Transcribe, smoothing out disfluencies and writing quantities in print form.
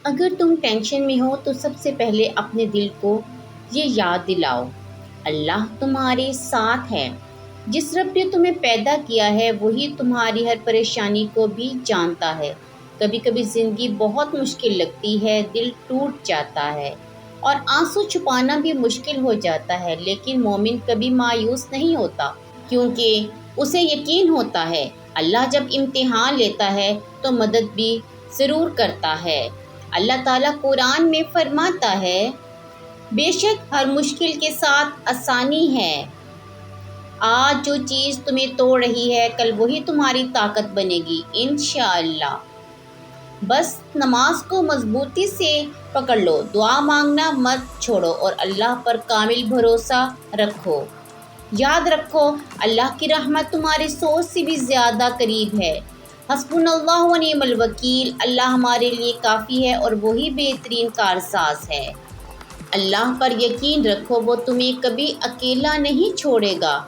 اگر تم ٹینشن میں ہو تو سب سے پہلے اپنے دل کو یہ یاد دلاؤ، اللہ تمہارے ساتھ ہے۔ جس رب نے تمہیں پیدا کیا ہے وہی تمہاری ہر پریشانی کو بھی جانتا ہے۔ کبھی کبھی زندگی بہت مشکل لگتی ہے، دل ٹوٹ جاتا ہے اور آنسو چھپانا بھی مشکل ہو جاتا ہے، لیکن مومن کبھی مایوس نہیں ہوتا، کیونکہ اسے یقین ہوتا ہے اللہ جب امتحان لیتا ہے تو مدد بھی ضرور کرتا ہے۔ اللہ تعالیٰ قرآن میں فرماتا ہے، بے شک ہر مشکل کے ساتھ آسانی ہے۔ آج جو چیز تمہیں توڑ رہی ہے کل وہی تمہاری طاقت بنے گی انشاءاللہ۔ بس نماز کو مضبوطی سے پکڑ لو، دعا مانگنا مت چھوڑو اور اللہ پر کامل بھروسہ رکھو۔ یاد رکھو اللہ کی رحمت تمہاری سوچ سے بھی زیادہ قریب ہے۔ حسبنا اللہ و نعم الوکیل، اللہ ہمارے لیے کافی ہے اور وہی بہترین کارساز ہے۔ اللہ پر یقین رکھو، وہ تمہیں کبھی اکیلا نہیں چھوڑے گا۔